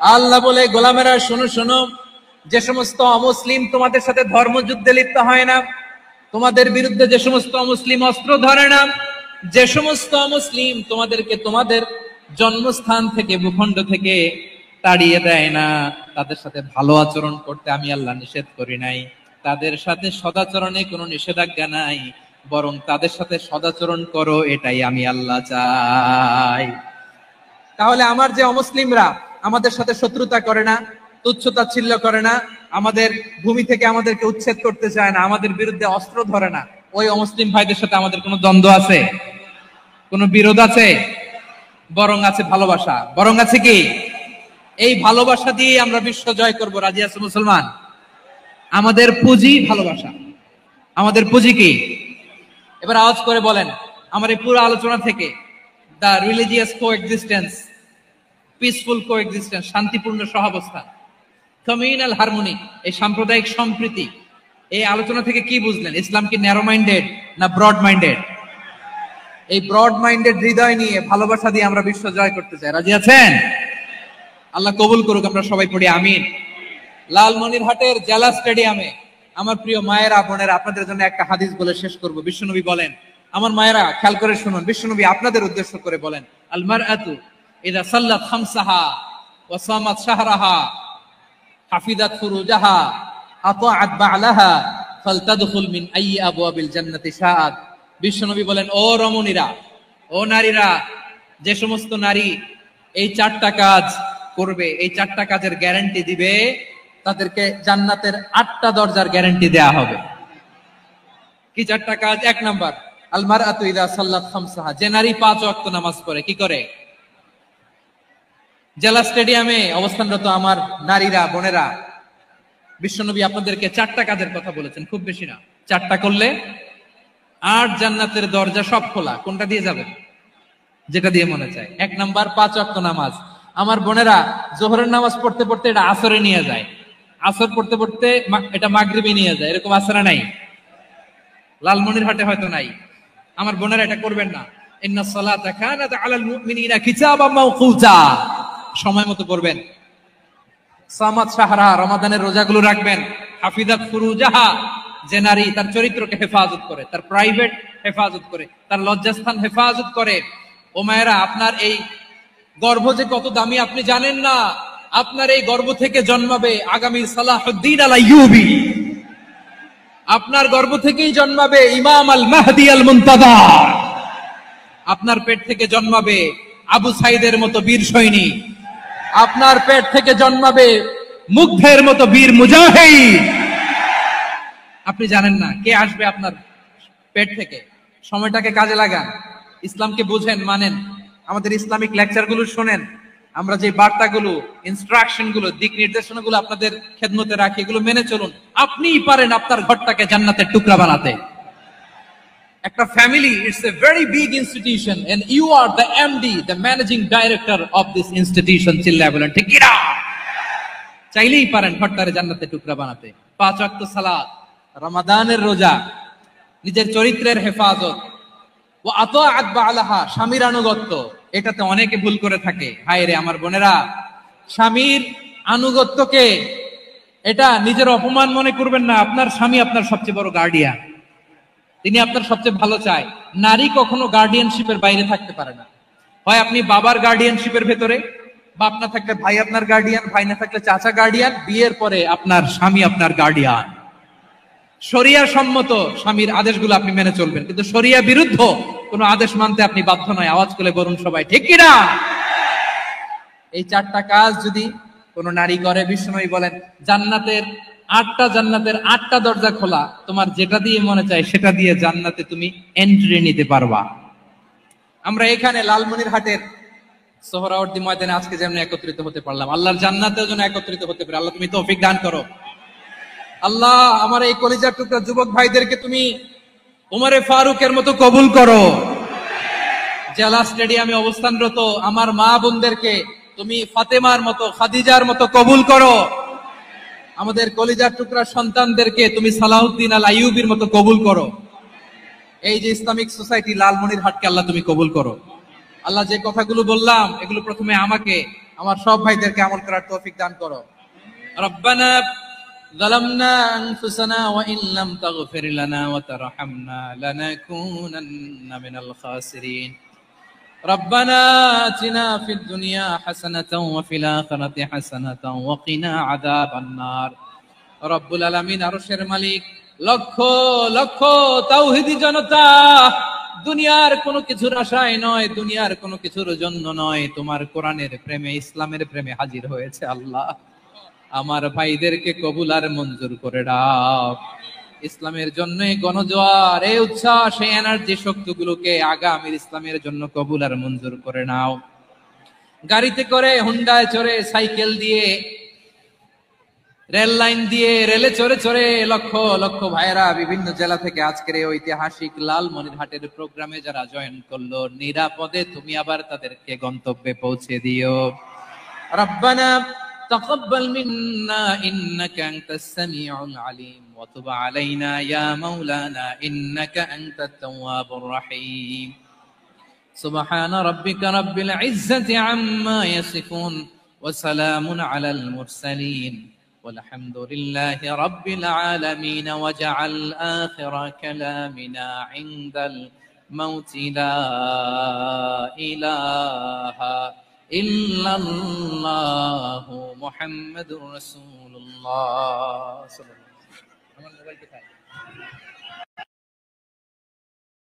আল্লাহ বলে, গোলামেরা শোনো শোনো, যে সমস্ত অমুসলিম তোমাদের সাথে ধর্মযুদ্ধে লিপ্ত হয় না, তোমাদের বিরুদ্ধে যে সমস্ত অমুসলিম অস্ত্র ধরে না, যে সমস্ত অমুসলিম তোমাদেরকে তোমাদের জন্মস্থান থেকে, ভূখণ্ড থেকে তাড়িয়ে দেয় না, তাদের সাথে ভালো আচরণ করতে আমি আল্লাহ নিষেধ করি নাই। তাদের সাথে সদাচরণে কোনো নিষেধাজ্ঞা নাই, বরং তাদের সাথে সদাচরণ করো, এটাই আমি আল্লাহ চাই। তাহলে আমার যে অমুসলিমরা আমাদের সাথে শত্রুতা করে না, তুচ্ছ-তাচ্ছিল্য করে না, আমাদের ভূমি থেকে আমাদেরকে উচ্ছেদ করতে চায় না, আমাদের বিরুদ্ধে অস্ত্র ধরে না, ওই অমুসলিম ভাইদের সাথে আমাদের কোনো দ্বন্দ্ব আছে? কোনো বিরোধ আছে? বরং আছে ভালোবাসা। বরং আছে কি? এই ভালোবাসা দিয়ে আমরা বিশ্ব জয় করব। রাজি আছে মুসলমান? আমাদের পুঁজি ভালোবাসা। আমাদের পুঁজি কি? এবার আওয়াজ করে বলেন আমার এই পুরো আলোচনা থেকে, the religious coexistence, peaceful coexistence, শান্তিপূর্ণ সহাবস্থান, কমিউনাল হারমোনি, এই সাম্প্রদায়িক সম্প্রীতি, এই আলোচনা থেকে কি বুঝলেন? ইসলাম কি ন্যারো মাইন্ডেড না ব্রড মাইন্ডেড? এই ব্রড মাইন্ডেড হৃদয় নিয়ে, ভালোবাসা দিয়ে আমরা বিশ্ব জয় করতে চাই। রাজি আছেন? আল্লাহ কবুল করুক। আমরা সবাই পড়ি আমিন। লালমনিরহাটের জেলা স্টেডিয়ামে আমার প্রিয় মায়েরা, বোনেরা, আপনাদের জন্য একটা হাদিস বলে শেষ করব। বিশ্বনবী বলেন, আমার মায়েরা খেয়াল করে শুনুন, বিশ্বনবী আপনাদের উদ্দেশ্য করে বলেন, আল মারআতু ইযা সাল্লাত খামসাহা ওয়া সামাত শাহরাহা হাফিজাত ফুরুজাহা আতাআত বা'লাহা ফালতাদখুল মিন আইয়ি আবওয়াবিল জান্নাতি শাআত। বিশ্বনবী বলেন, ও রমণীরা, ও নারীরা, যে সমস্ত নারী এই 4টা কাজ করবে, এই 4টা কাজের গ্যারান্টি দিবে, তাদেরকে জান্নাতের 8টা দরজার গ্যারান্টি দেয়া হবে। কি 4টা কাজ? 1 নাম্বার, আল মারআতু ইযা সাল্লাত খামসাহা, যে নারী 5 ওয়াক্ত নামাজ পড়ে। কি করে? জেলা স্টেডিয়ামে অবস্থানরত আমার নারীরা, বোনেরা, বিশ্বনবী আপনাদেরকে 4টা কাজের কথা বলেছেন, খুব বেশি না। 4টা করলে 8 জান্নাতের দরজা সব খোলা। কোনটা দিয়ে যাবেন? যেটা দিয়ে মনে চায়। 1 নাম্বার 5 ওয়াক্ত নামাজ। আমার বোনেরা জোহরের নামাজ পড়তে পড়তে এটা আসরে নিয়ে যায়, আসর পড়তে পড়তে এটা মাগরিবে নিয়ে যায়। এরকম আসরে নাই? লালমনিরহাটে হয়তো নাই। আমার বোনেরা এটা করবেন না। ইন্নাস সালাতা কানাত আলাল মুমিনিনা কিতাবাম মাওকুতা, সময় মতো পড়বেন। সামাত শাহরা, রমাদানের রোজাগুলো রাখবেন। হাফিজাত ফুরুজাহা, যে নারী তার চরিত্রকে হেফাজত করে, তার প্রাইভেট হেফাজত করে, তার লজ্জাস্থান হেফাজত করে। ও মায়েরা, আপনার এই গর্ভ যে কত দামি আপনি জানেন না। আপনার এই গর্ভ থেকে জন্মাবে আগামী সালাহুদ্দিন আল আইয়ুবী। আপনার গর্ভ থেকেই জন্মাবে ইমাম আল মাহদি আল মুনতাযর। আপনার পেট থেকে জন্মাবে আবু সাইদের মতো বীর সৈনিক। আপনার পেট থেকে জন্মাবে মুগ্ধের মতো বীর মুজাহিদ। আপনি জানেন না কে আসবে আপনার পেট থেকে। সময়টাকে কাজে লাগান, ইসলামকে বুঝেন, মানেন, আমাদের ইসলামিক লেকচার গুলো শোনেন। আমরা যে বার্তাগুলো, ইনস্ট্রাকশন গুলো, দিক নির্দেশনাগুলো আপনাদের খেদমতে রাখি, এগুলো মেনে চলুন। আপনিই পারেন আপনার ঘরটাকে জান্নাতের টুকরা বানাতে। একটা family, it's a very big institution and you are the MD, the managing director of this institution. চিল্লায় বলেন ঠিক কিনা? চাইলেই পারেন ঘরটারে জান্নাতের টুকরা বানাতে। 5 ওয়াক্ত সালাত, রমাদানের রোজা, নিজের চরিত্রের হেফাজত, ও আতাআত বা'লাহা, স্বামীর আনুগত্য। এটাতে অনেকে ভুল করে থাকে। হায় রে আমার বোনেরা, স্বামীর আনুগত্যকে এটা নিজের অপমান মনে করবেন না। আপনার স্বামী আপনার সবচেয়ে বড় গার্ডিয়ান, তিনি আপনার সবচেয়ে ভালো চায়। নারী কখনো গার্ডিয়ানশিপের বাইরে থাকতে পারে না। হয় আপনি বাবার গার্ডিয়ানশিপের ভেতরে, বাপ না থাকলে ভাই আপনার গার্ডিয়ান, ভাই না থাকলে চাচা গার্ডিয়ান, বিয়ের পরে আপনার স্বামী আপনার গার্ডিয়ান। শরিয়া সম্মত স্বামীর আদেশগুলো আপনি মেনে চলবেন, কিন্তু শরিয়া বিরুদ্ধ কোনো আদেশ মানতে আপনি বাধ্য নয়। আওয়াজ করে বলুন সবাই ঠিক কিনা? এই 4টা কাজ যদি কোন নারী করে, বিশ্বনবী বলেন জান্নাতের 8টা দরজা খোলা। তোমার যেটা দিয়ে মনে চায় সেটা দিয়ে জান্নাতে তুমি এন্ট্রি নিতে পারবা। আমরা এখানে লালমনিরহাটের সোহরাওয়ার্দী ময়দানে আজকে যেমন একত্রিত হতে পারলাম, আল্লাহর জান্নাতের জন্য একত্রিত হতে পারে। আল্লাহ তুমি তৌফিক দান করো। আল্লাহ আমার এই কলিজার টুকরা যুবক ভাইদেরকে তুমি উমরে ফারুকের মতো কবুল করো। জেলা স্টেডিয়ামে অবস্থানরত আমার মা বোনদেরকে তুমি ফাতেমার মতো, খাদিজার মতো কবুল করো। আমাদের কলিজার টুকরা সন্তানদেরকে তুমি সালাহুদ্দিন আল আইয়ুবীর মতো কবুল করো। এই যে ইসলামিক সোসাইটি লালমনিরহাটকে আল্লাহ তুমি কবুল করো। আল্লাহ যে কথাগুলো বললাম এগুলো প্রথমে আমাকে, আমার সব ভাইদেরকে আমল করার তৌফিক দান করো। রব্বানা ظلمنا أنفسنا وإن لم تغفر لنا وترحمنا لنكونن من الخاسرين ربنا آتنا في الدنيا حسنة وفي الآخرة حسنة وقنا عذاب النار রব্বুল আলামিন আরশের মালিক, লক্ষ লক্ষ তাওহীদি জনতা দুনিয়ার কোনো কিছুর আশায় নয়, দুনিয়ার কোনো কিছুর জন্য নয়, তোমার কোরআনের প্রেমে, ইসলামের প্রেমে হাজির হয়েছে। আল্লাহ, আমার ভাইদেরকে কবুল আর মঞ্জুর করে দাও। ইসলামের জন্য গণজোয়ার, এই উচ্ছ্বাস, এই এনার্জি শক্তিগুলোকে আগামীর ইসলামের জন্য কবুল আর মঞ্জুর করে নাও। গাড়িতে করে, হুন্ডায় চড়ে, সাইকেল দিয়ে, রেল লাইন দিয়ে, রেলে চড়ে চড়ে লক্ষ লক্ষ ভাইরা বিভিন্ন জেলা থেকে আজকের এই ঐতিহাসিক লালমনিরহাটের প্রোগ্রামে যারা জয়েন করলো, নিরাপদে তুমি আবার তাদেরকে গন্তব্যে পৌঁছে দিও। রব্বানা তাকাব্বাল মিন্না ইন্নাকা আনতাস সামিউল আলিম ওয়া তুব আলাইনা ইয়া মাওলানা ইন্নাকা আনতাত তাওয়াবুর রহিম। সুবহান রাব্বিকা রাব্বিল ইজ্জাতি আম্মা ইয়াসিফুন ওয়া সালামুন আলাল মুরসালিন والحمد لله رب العالمين وجعل آخر كلامنا عند الموت لا إله إلا الله محمد رسول الله صلى الله عليه وسلم.